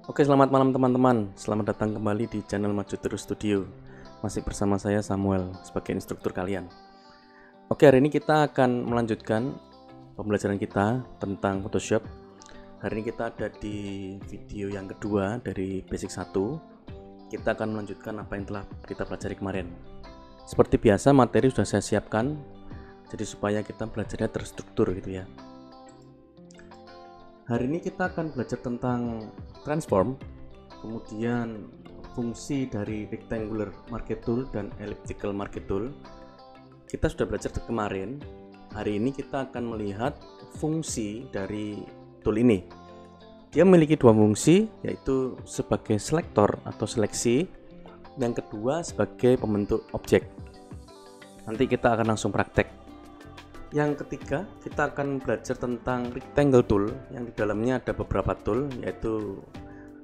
Oke, selamat malam teman-teman. Selamat datang kembali di channel Maju Terus Studio. Masih bersama saya Samuel sebagai instruktur kalian. Oke, hari ini kita akan melanjutkan pembelajaran kita tentang Photoshop. Hari ini kita ada di video yang kedua dari basic 1. Kita akan melanjutkan apa yang telah kita pelajari kemarin. Seperti biasa, materi sudah saya siapkan, jadi supaya kita belajarnya terstruktur gitu ya. Hari ini kita akan belajar tentang transform, kemudian fungsi dari rectangular marquee tool dan elliptical marquee tool. Kita sudah belajar kemarin. Hari ini kita akan melihat fungsi dari tool ini. Dia memiliki dua fungsi, yaitu sebagai selektor atau seleksi, yang kedua sebagai pembentuk objek. Nanti kita akan langsung praktek. Yang ketiga, kita akan belajar tentang rectangle tool, yang di dalamnya ada beberapa tool, yaitu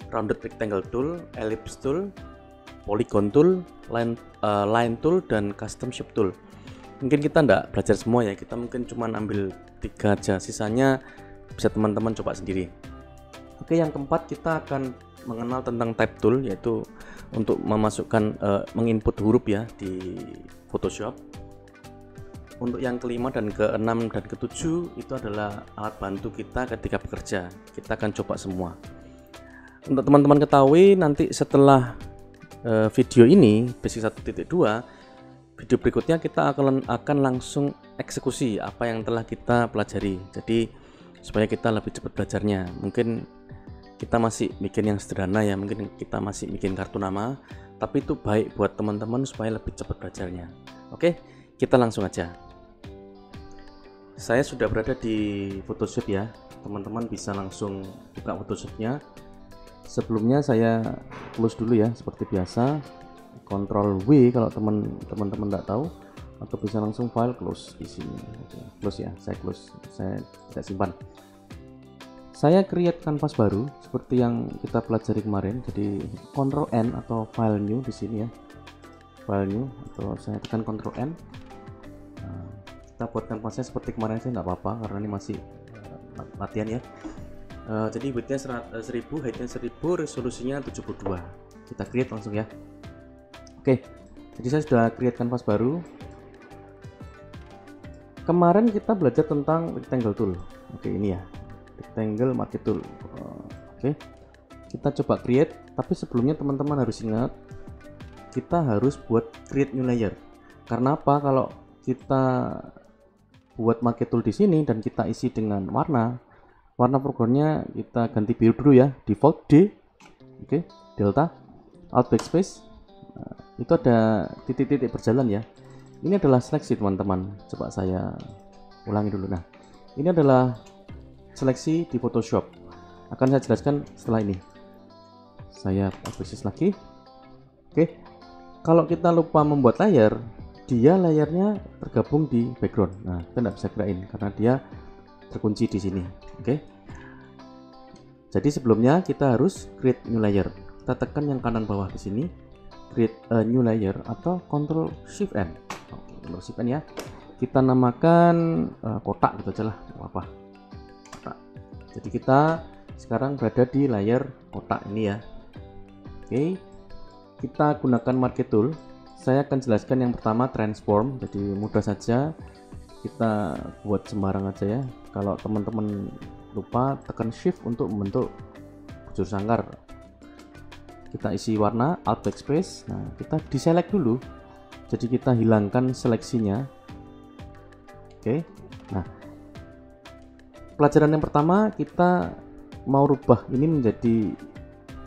rounded rectangle tool, ellipse tool, polygon tool, line tool, dan custom shape tool. Mungkin kita tidak belajar semua ya, kita mungkin cuma ambil 3 aja, sisanya bisa teman-teman coba sendiri. Oke, yang keempat kita akan mengenal tentang type tool, yaitu untuk memasukkan menginput huruf ya di Photoshop. Untuk yang kelima dan keenam dan ketujuh itu adalah alat bantu kita ketika bekerja. Kita akan coba semua. Untuk teman-teman ketahui, nanti setelah video ini basic 1.2, video berikutnya kita akan langsung eksekusi apa yang telah kita pelajari. Jadi supaya kita lebih cepat belajarnya. Mungkin kita masih bikin yang sederhana ya, mungkin kita masih bikin kartu nama, tapi itu baik buat teman-teman supaya lebih cepat belajarnya. Oke, kita langsung aja. Saya sudah berada di Photoshop ya, teman-teman bisa langsung buka Photoshopnya. Sebelumnya saya close dulu ya, seperti biasa, Ctrl W kalau teman-teman tidak tahu, atau bisa langsung file close di sini. Oke, close ya, saya close, saya tidak simpan. Saya create canvas baru seperti yang kita pelajari kemarin, jadi Ctrl N atau file new di sini ya, file new, atau saya tekan Ctrl N. Kita buat kanvasnya seperti kemarin sih nggak apa-apa karena ini masih latihan ya. Jadi widthnya 1000, heightnya 1000, resolusinya 72. Kita create langsung ya. Oke, jadi saya sudah create kanvas baru. Kemarin kita belajar tentang rectangle tool. Oke, ini ya, rectangle marquee tool. Oke, kita coba create, tapi sebelumnya teman-teman harus ingat kita harus buat create new layer. Karena apa? Kalau kita buat marquee tool di sini dan kita isi dengan warna foregroundnya kita ganti biru dulu ya, default D. Oke, delta, alt backspace. Nah, itu ada titik-titik berjalan ya. Ini adalah seleksi teman-teman. Coba saya ulangi dulu. Nah, ini adalah seleksi di Photoshop. Akan saya jelaskan setelah ini. Saya backslash lagi. Oke, kalau kita lupa membuat layer, dia layarnya tergabung di background. Nah, kita tidak bisa gerakin karena dia terkunci di sini. Oke. Jadi sebelumnya kita harus create new layer. Kita tekan yang kanan bawah di sini, create a new layer atau Ctrl Shift N. Ctrl Shift N ya. Kita namakan kotak gitu aja lah, apa. Kotak. Jadi kita sekarang berada di layar kotak ini ya. Oke. Kita gunakan marquee tool. Saya akan jelaskan yang pertama transform, jadi mudah saja kita buat sembarang aja ya. Kalau teman-teman lupa, tekan shift untuk membentuk bujur sangkar. Kita isi warna, alt backspace. Nah, kita deselect dulu, jadi kita hilangkan seleksinya. Oke, nah pelajaran yang pertama kita mau rubah ini menjadi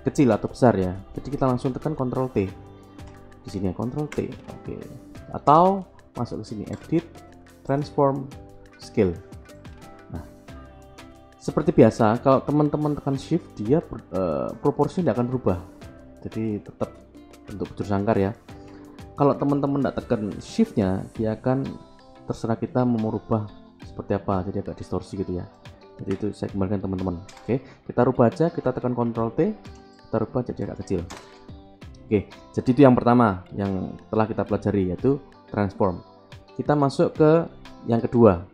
kecil atau besar ya, jadi kita langsung tekan Ctrl T di sini ya, Ctrl T. Oke. Atau masuk ke sini, edit, transform, scale. Nah, seperti biasa kalau teman-teman tekan shift, dia proporsinya tidak akan berubah, jadi tetap bentuk bujur sangkar ya. Kalau teman-teman tidak tekan shiftnya, dia akan terserah kita mau merubah seperti apa, jadi agak distorsi gitu ya. Jadi itu saya kembalikan teman-teman. Oke, kita rubah aja, kita tekan Ctrl T, kita rubah jadi agak kecil. Oke, jadi itu yang pertama yang telah kita pelajari, yaitu transform. Kita masuk ke yang kedua,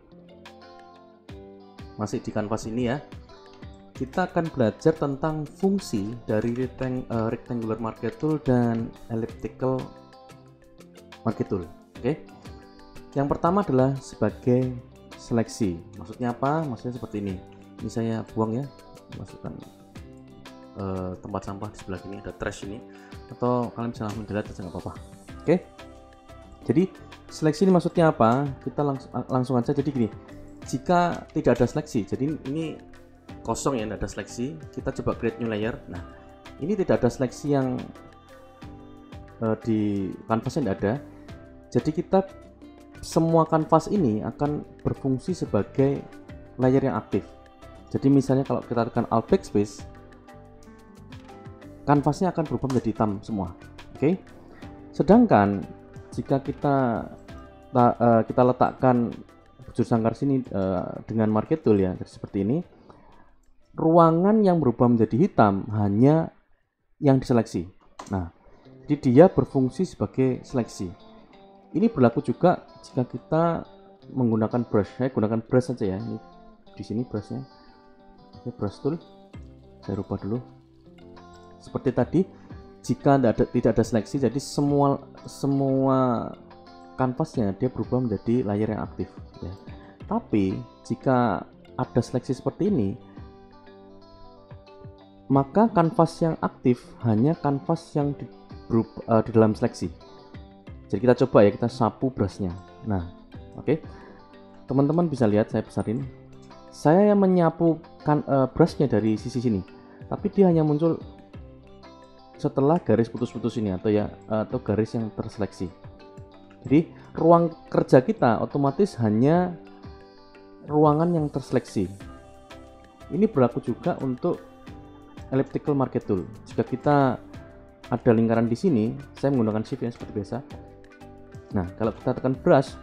masih di kanvas ini ya. kita akan belajar tentang fungsi dari rectangular marquee tool dan elliptical marquee tool. Oke. Yang pertama adalah sebagai seleksi. Maksudnya apa? Maksudnya seperti ini. Ini saya buang ya, masukkan tempat sampah di sebelah sini, ada trash ini, atau kalian bisa langsung delete aja nggak apa-apa. Oke. Jadi seleksi ini maksudnya apa? Kita langsung aja. Jadi gini, jika tidak ada seleksi, jadi ini kosong ya, tidak ada seleksi, kita coba create new layer. Nah, ini tidak ada seleksi yang di kanvasnya tidak ada. Jadi kita semua kanvas ini akan berfungsi sebagai layer yang aktif. Jadi misalnya kalau kita tekan Alt Backspace, kanvasnya akan berubah menjadi hitam semua. Oke. Sedangkan jika kita letakkan bujur sangkar sini dengan marquee tool ya, seperti ini, ruangan yang berubah menjadi hitam hanya yang diseleksi. Nah, jadi dia berfungsi sebagai seleksi. Ini berlaku juga jika kita menggunakan brush. Saya gunakan brush saja ya. Ini di sini brushnya. Oke, brush tool. Saya rubah dulu. Seperti tadi, jika tidak ada seleksi, jadi semua kanvasnya dia berubah menjadi layer yang aktif. Ya. Tapi jika ada seleksi seperti ini, maka kanvas yang aktif hanya kanvas yang di dalam seleksi. Jadi kita coba ya, kita sapu brushnya. Nah, oke. Teman-teman bisa lihat saya besarin. Saya yang menyapu brushnya dari sisi sini, tapi dia hanya muncul setelah garis putus-putus ini atau garis yang terseleksi. Jadi ruang kerja kita otomatis hanya ruangan yang terseleksi. Ini berlaku juga untuk elliptical marquee tool. Jika kita ada lingkaran di sini, saya menggunakan shift ya seperti biasa. Nah, kalau kita tekan brush,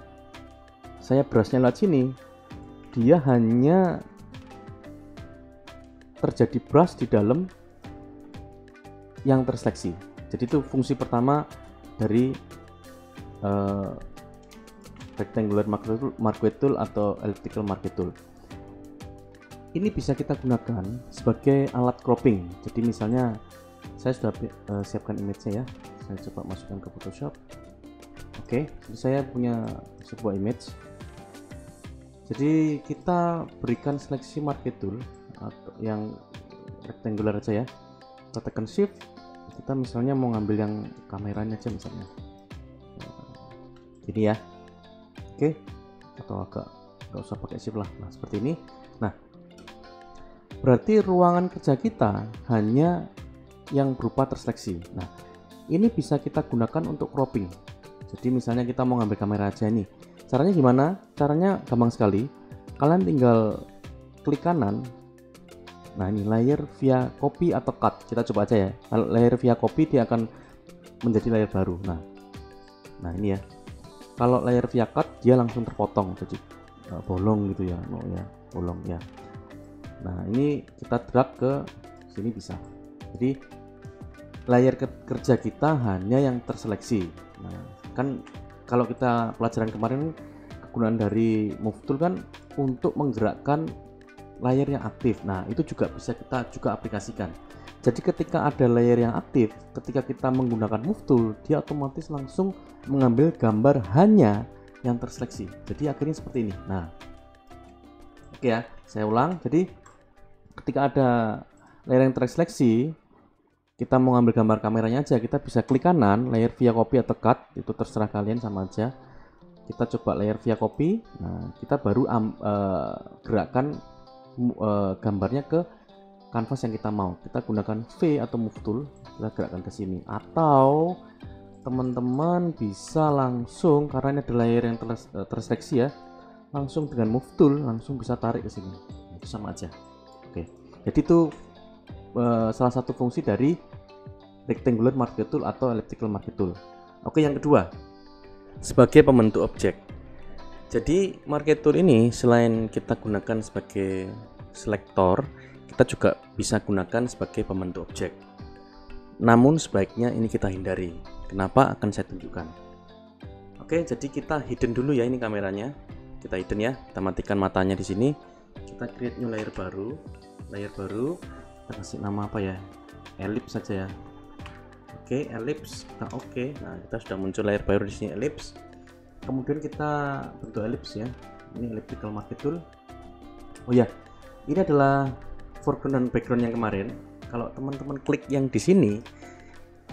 saya brushnya lewat sini, dia hanya terjadi brush di dalam yang terseleksi. Jadi itu fungsi pertama dari rectangular marquee tool atau elliptical marquee tool. Ini bisa kita gunakan sebagai alat cropping. Jadi misalnya saya sudah siapkan image-nya ya. Saya coba masukkan ke Photoshop. Oke, jadi saya punya sebuah image. Jadi kita berikan seleksi marquee tool atau yang rectangular aja ya. Kita tekan shift. Kita misalnya mau ngambil yang kameranya aja misalnya. Ini ya. Oke. Atau agak nggak usah pakai shift lah. Nah, seperti ini. Nah, berarti ruangan kerja kita hanya yang berupa terseleksi. Nah, ini bisa kita gunakan untuk cropping. Jadi misalnya kita mau ngambil kamera aja nih. Caranya gimana? Caranya gampang sekali. Kalian tinggal klik kanan. Nah, ini layer via copy atau cut. Kita coba aja ya. Kalau layer via copy dia akan menjadi layer baru. Nah ini ya. Kalau layer via cut dia langsung terpotong jadi bolong gitu ya. Oh ya, bolong ya. Nah, ini kita drag ke sini bisa. Jadi layar kerja kita hanya yang terseleksi. Nah, kan kalau kita pelajaran kemarin kegunaan dari move tool kan untuk menggerakkan layar yang aktif. Nah, itu juga bisa kita aplikasikan. Jadi ketika ada layer yang aktif, ketika kita menggunakan move tool, dia otomatis langsung mengambil gambar hanya yang terseleksi. Jadi akhirnya seperti ini. Nah, oke ya, saya ulang. Jadi ketika ada layer yang terseleksi, kita mau ngambil gambar kameranya aja, kita bisa klik kanan, layer via copy atau cut, itu terserah kalian sama aja. Kita coba layer via copy. Nah, kita baru gerakkan gambarnya ke kanvas yang kita mau. Kita gunakan V atau move tool, kita gerakkan ke sini. Atau teman-teman bisa langsung, karena ini ada layer yang terseleksi ya, langsung dengan move tool langsung bisa tarik ke sini. Itu sama aja. Oke. Jadi itu salah satu fungsi dari rectangular marquee tool atau elliptical marquee tool. Oke, yang kedua, sebagai pembentuk objek. Jadi marquee tool ini selain kita gunakan sebagai selektor, kita juga bisa gunakan sebagai pembentuk objek. Namun sebaiknya ini kita hindari. Kenapa? Akan saya tunjukkan. Oke, jadi kita hidden dulu ya ini kameranya. Kita hidden ya, kita matikan matanya di sini. Kita create new layer baru. layer baru, kita kasih nama apa ya, ellipse saja ya. Oke, ellipse, kita oke. Nah, kita sudah muncul layer baru di sini, ellipse. Kemudian kita bentuk ellipse ya, ini elliptical marquee tool. Oh ya, ini adalah foreground dan background yang kemarin. Kalau teman-teman klik yang di sini,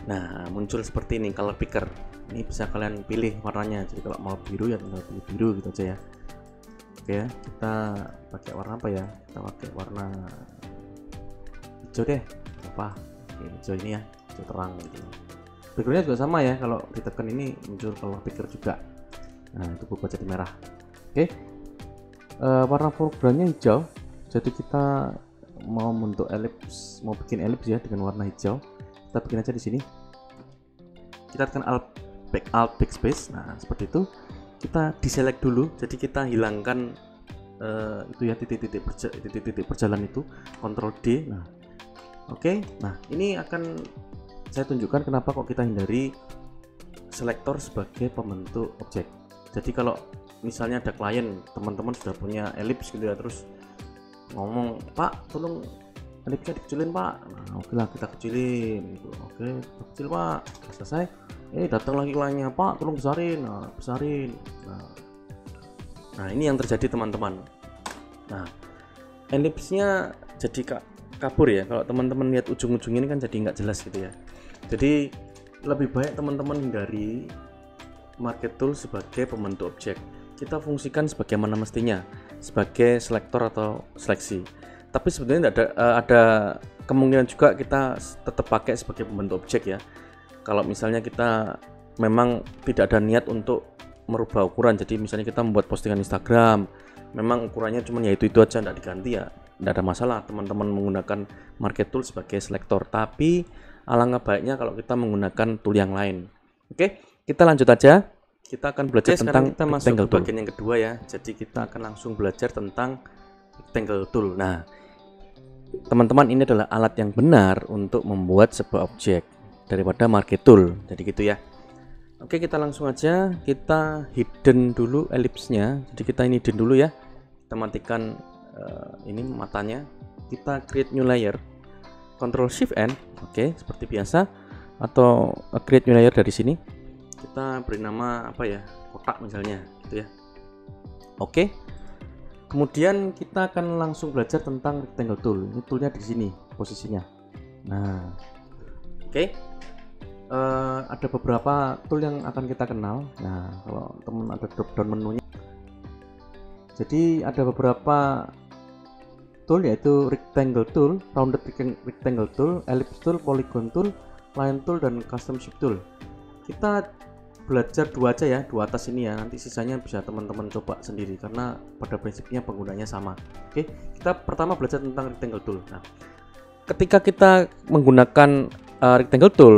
nah muncul seperti ini color picker. Ini bisa kalian pilih warnanya, jadi kalau mau biru ya tinggal pilih biru gitu aja ya. Oke ya, kita pakai warna apa ya, kita pakai warna hijau deh, apa. Oke, hijau ini ya, hijau terang gitu. Backgroundnya juga sama ya, kalau ditekan ini muncul color picker juga. Nah, itu berubah jadi merah. Oke, warna foregroundnya hijau, jadi kita mau bentuk ellipse, mau bikin ellipse ya dengan warna hijau. Kita bikin aja di sini, kita tekan alt backspace. Nah, seperti itu. Kita deselect dulu, jadi kita hilangkan itu ya, titik-titik berjalan itu, Ctrl D. Nah, oke. Nah, ini akan saya tunjukkan kenapa kok kita hindari selektor sebagai pembentuk objek. Jadi kalau misalnya ada klien, teman-teman sudah punya ellipse gitu ya, terus ngomong, Pak tolong ellipse dikecilin Pak. Nah, oke lah, kita kecilin gitu. Oke, kecil Pak, selesai. Datang lagi kliennya, Pak tolong besarin. Nah, besarin. Nah, ini yang terjadi teman-teman. Nah, ellipse-nya jadi kabur ya. Kalau teman-teman lihat ujung-ujung ini kan jadi nggak jelas gitu ya. Jadi lebih baik teman-teman hindari marquee tool sebagai pembentuk objek. Kita fungsikan sebagaimana mestinya, sebagai selektor atau seleksi. Tapi sebenarnya ada kemungkinan juga kita tetap pakai sebagai pembentuk objek ya. Kalau misalnya kita memang tidak ada niat untuk merubah ukuran, jadi misalnya kita membuat postingan Instagram, memang ukurannya cuma ya itu aja, tidak diganti ya, tidak ada masalah teman-teman menggunakan marquee tool sebagai selektor. Tapi alangkah baiknya kalau kita menggunakan tool yang lain. Oke, kita lanjut aja. Kita akan belajar tentang kita masuk rectangle ke bagian yang kedua ya. Jadi kita akan langsung belajar tentang rectangle tool. Nah, teman-teman, ini adalah alat yang benar untuk membuat sebuah objek daripada marquee tool. Jadi gitu ya. Oke, kita langsung aja, kita hidden dulu ellipse-nya. Jadi kita ini hidden dulu ya. Kita matikan ini matanya. Kita create new layer. Ctrl Shift N. Oke, seperti biasa. Atau create new layer dari sini. Kita beri nama apa ya? Kotak misalnya, gitu ya. Oke. Kemudian kita akan langsung belajar tentang rectangle tool. Ini toolnya di sini posisinya. Nah, oke. Ada beberapa tool yang akan kita kenal. Nah, kalau teman ada drop down menunya. Jadi ada beberapa tool, yaitu rectangle tool, rounded rectangle tool, ellipse tool, polygon tool, line tool, dan custom shape tool. Kita belajar dua aja ya, dua atas ini ya. Nanti sisanya bisa teman-teman coba sendiri karena pada prinsipnya penggunanya sama. Oke, kita pertama belajar tentang rectangle tool. Nah, ketika kita menggunakan rectangle tool,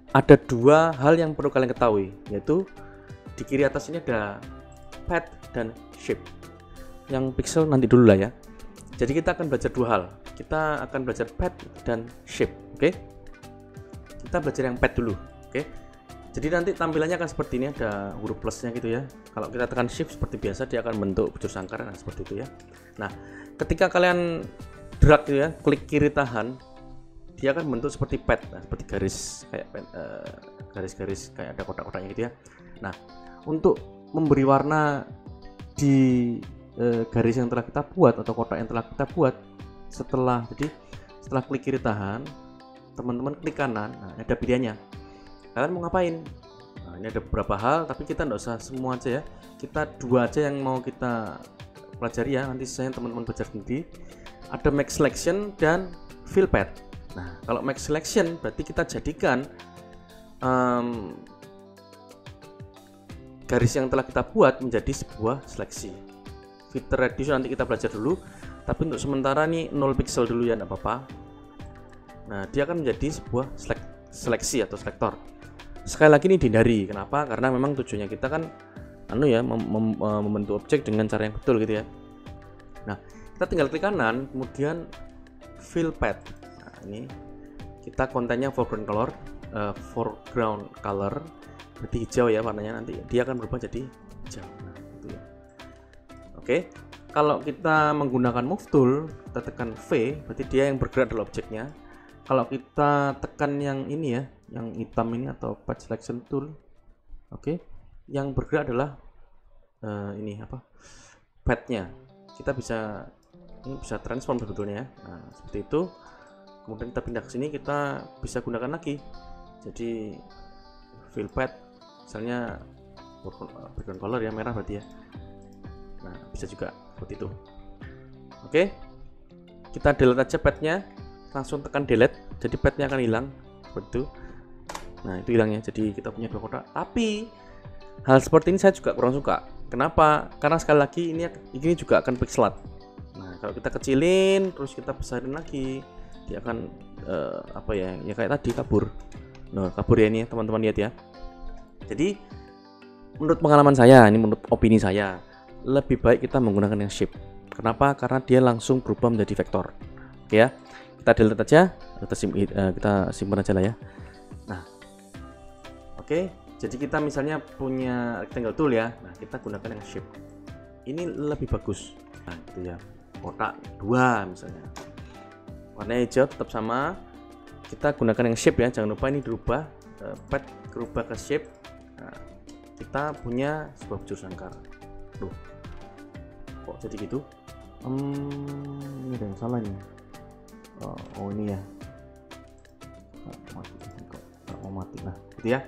ada dua hal yang perlu kalian ketahui, yaitu di kiri atas ini ada path dan shape. Yang pixel nanti dulu lah ya. Jadi kita akan belajar dua hal. Kita akan belajar path dan shape. Oke. Kita belajar yang path dulu. Oke. Jadi nanti tampilannya akan seperti ini, ada huruf plusnya gitu ya. Kalau kita tekan shift seperti biasa, dia akan bentuk bujur sangkar. Nah, seperti itu ya. Nah, ketika kalian drag gitu ya, klik kiri tahan, dia akan bentuk seperti path, nah, seperti garis kayak garis-garis kayak ada kotak-kotaknya gitu ya. Nah, untuk memberi warna di garis yang telah kita buat atau kotak yang telah kita buat, setelah klik kiri tahan, teman-teman klik kanan. Nah, ada pilihannya. Kalian mau ngapain? Nah, ini ada beberapa hal, tapi kita nggak usah semua aja ya. Kita dua aja yang mau kita pelajari ya. Nanti saya teman-teman belajar sendiri. Ada max selection dan fill path. Nah, kalau max selection berarti kita jadikan garis yang telah kita buat menjadi sebuah seleksi. Filter radius nanti kita belajar dulu, tapi untuk sementara nih 0 pixel dulu ya, enggak apa-apa. Nah, dia akan menjadi sebuah seleksi atau selektor. Sekali lagi ini dihindari. Kenapa? Karena memang tujuannya kita kan membentuk objek dengan cara yang betul gitu ya. Nah, kita tinggal klik kanan, kemudian fill path. Nah, ini kita kontennya foreground color berarti hijau ya warnanya, nanti dia akan berubah jadi hijau. Nah, gitu ya. Oke, Kalau kita menggunakan move tool, kita tekan V, berarti dia yang bergerak adalah objeknya. Kalau kita tekan yang ini ya, yang hitam ini atau path selection tool, oke, yang bergerak adalah ini apa? Path-nya. Kita bisa ini bisa transform sebetulnya ya. Nah, seperti itu. Kemudian kita pindah ke sini, kita bisa gunakan lagi. Jadi fill path, misalnya background color ya, merah berarti ya. Nah, bisa juga seperti itu. Oke, kita delete aja path-nya, langsung tekan delete, jadi path-nya akan hilang seperti itu. Nah, itu hilangnya, jadi kita punya 2 kotak. Tapi hal seperti ini saya juga kurang suka. Kenapa? Karena sekali lagi ini juga akan pixelat. Nah, kalau kita kecilin terus kita besarin lagi, dia akan apa ya kayak tadi kabur. Nah, kabur ya ini teman-teman lihat ya. Jadi menurut pengalaman saya, ini menurut opini saya, lebih baik kita menggunakan yang shape. Kenapa? Karena dia langsung berubah menjadi vektor. Oke ya, kita delete aja, kita simpan aja lah ya. Nah, oke, jadi kita misalnya punya rectangle tool ya. Nah, kita gunakan yang shape. Ini lebih bagus. Nah, itu ya, kotak 2 misalnya. Warna hijau tetap sama. Kita gunakan yang shape ya, jangan lupa ini dirubah, path berubah ke shape. Nah, kita punya sebuah bujur sangkar. Loh, kok jadi gitu? Ini ada yang salah nih. Oh ini ya. Nggak mau mati lah, gitu ya.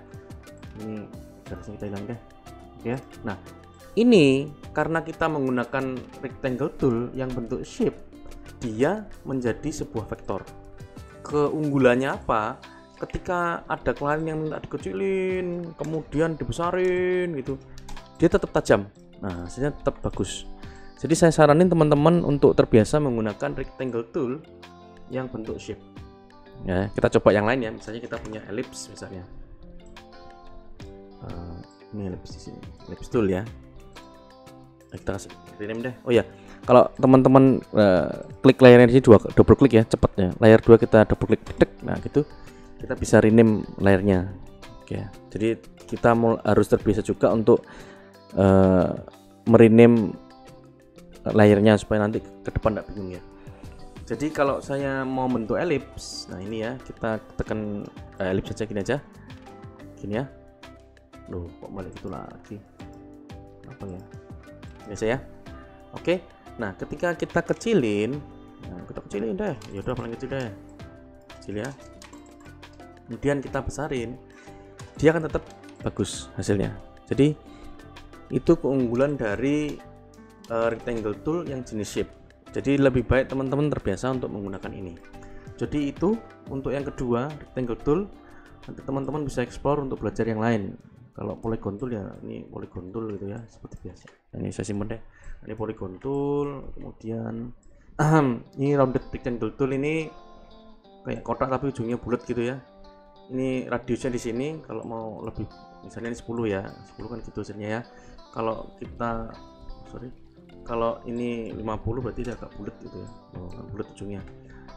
Ini harusnya kita hilang deh. Oke ya. Nah, ini karena kita menggunakan rectangle tool yang bentuk shape, dia menjadi sebuah vektor. Keunggulannya apa? Ketika ada klien yang minta dikecilin, kemudian dibesarin gitu, dia tetap tajam. Nah, hasilnya tetap bagus. Jadi saya saranin teman-teman untuk terbiasa menggunakan rectangle tool yang bentuk shape. Ya, kita coba yang lain ya. Misalnya kita punya ellipse misalnya. Ini ellipse di sini. Ellipse tool ya. Kita kasih rename deh. Oh ya, kalau teman-teman klik layarnya di sini double klik ya, cepatnya. Layar 2 kita double klik, tek. Nah, gitu. Kita bisa rename layarnya. Oke. Jadi kita harus terbiasa juga untuk merename layarnya supaya nanti ke depan tidak bingung ya. Jadi kalau saya mau bentuk ellipse, nah ini ya, kita tekan ellipse saja gini aja. Gini ya. Loh, kok balik itu lagi? Apa ya? Biasa ya. Oke. Nah, ketika kita kecilin, kita kecilin deh. Ya udah paling kecil deh. Kecil ya. Kemudian kita besarin, dia akan tetap bagus hasilnya. Jadi itu keunggulan dari rectangle tool yang jenis shape. Jadi lebih baik teman-teman terbiasa untuk menggunakan ini. Jadi itu untuk yang kedua, rectangle tool. Nanti teman-teman bisa explore untuk belajar yang lain. Kalau polygon tool ya, ini polygon tool gitu ya, seperti biasa. Ini saya simpan deh. Ini polygon tool, kemudian ini rounded rectangle tool, ini kayak kotak tapi ujungnya bulat gitu ya. Ini radiusnya di sini, kalau mau lebih, misalnya ini 10 ya, 10 kan gitu hasilnya ya. Kalau kita kalau ini 50 berarti dia agak bulat gitu ya. Oh, kan bulat ujungnya.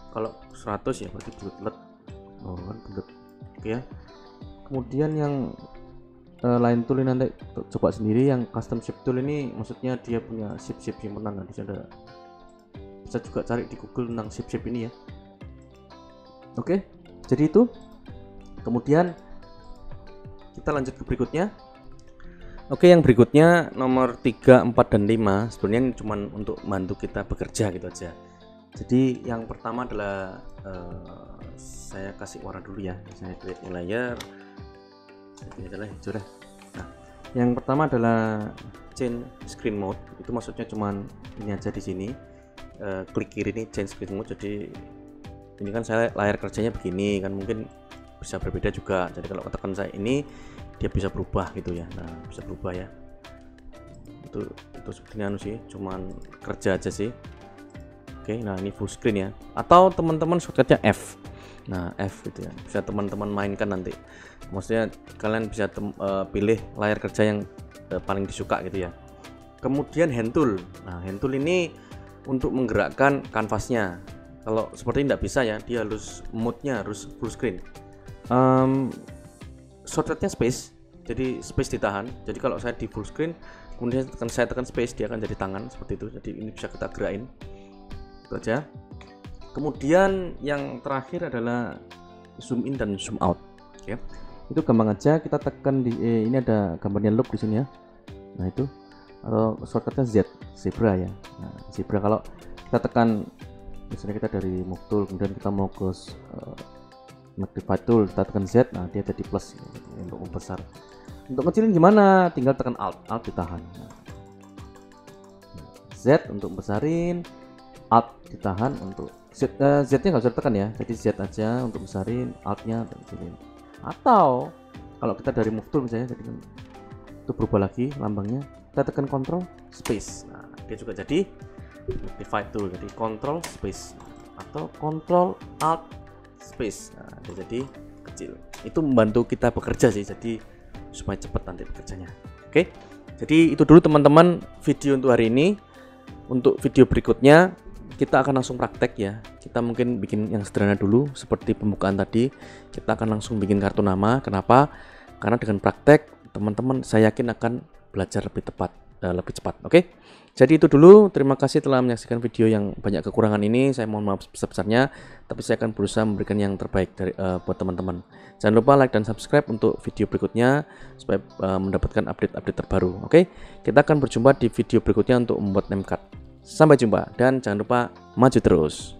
Kalau 100 ya berarti bulat. Oh, kan bulat. Oke ya. Kemudian yang lain tool ini nanti coba sendiri. Yang custom shape tool ini maksudnya dia punya shape simpenan. Nanti ada, bisa juga cari di Google tentang shape ini ya. Oke, jadi itu. Kemudian kita lanjut ke berikutnya. Oke, yang berikutnya nomor 3, 4, dan 5 sebenarnya ini cuma untuk bantu kita bekerja gitu aja. Jadi yang pertama adalah saya kasih warna dulu ya. Saya create new layer. Ini adalah hijau deh. Nah, yang pertama adalah change screen mode. Itu maksudnya cuman ini aja di sini. Klik kiri ini change screen mode. Jadi ini kan saya layar kerjanya begini kan, mungkin bisa berbeda juga. Jadi kalau katakan saya ini, dia bisa berubah gitu ya. Nah, bisa berubah ya. Itu sepertinya sih, cuman kerja aja sih. Oke, nah ini full screen ya. Atau teman-teman shortcutnya F. Nah, F gitu ya. Bisa teman-teman mainkan nanti. Maksudnya kalian bisa pilih layar kerja yang paling disuka gitu ya. Kemudian hand tool. Nah, hand tool ini untuk menggerakkan kanvasnya. Kalau seperti ini tidak bisa ya, dia harus mode-nya harus full screen. Shortcutnya space, jadi space ditahan. Jadi kalau saya di full screen, kemudian saya tekan space, dia akan jadi tangan seperti itu. Jadi ini bisa kita gerakin, itu aja. Kemudian yang terakhir adalah zoom in dan zoom out. Oke, itu gampang aja, kita tekan di ini ada gambarnya loop di sini ya. Nah itu, atau shortcutnya Z, zebra ya. Nah, zebra kalau kita tekan, misalnya kita dari move tool, kemudian kita mau ke magnify tool, kita tekan Z, nah dia jadi plus untuk membesar. Untuk kecilin gimana? Tinggal tekan alt ditahan. Nah, Z untuk besarin, alt ditahan untuk Z-nya nggak usah tekan ya, jadi Z aja untuk besarin, alt-nya kecilin. Atau kalau kita dari move tool misalnya, jadi itu berubah lagi lambangnya, kita tekan control space. Nah, dia juga jadi magnify tool, jadi control space atau control alt space. Nah, dia jadi kecil. Itu membantu kita bekerja sih, jadi supaya cepat nanti bekerjanya. Oke, jadi itu dulu teman-teman video untuk hari ini. Untuk video berikutnya kita akan langsung praktek ya. Kita mungkin bikin yang sederhana dulu seperti pembukaan tadi. Kita akan langsung bikin kartu nama. Kenapa? Karena dengan praktek teman-teman saya yakin akan belajar lebih cepat. Oke. Jadi itu dulu. Terima kasih telah menyaksikan video yang banyak kekurangan ini. Saya mohon maaf sebesar-besarnya, tapi saya akan berusaha memberikan yang terbaik buat teman-teman. Jangan lupa like dan subscribe untuk video berikutnya supaya mendapatkan update-update terbaru. Oke. Kita akan berjumpa di video berikutnya untuk membuat name card. Sampai jumpa dan jangan lupa maju terus.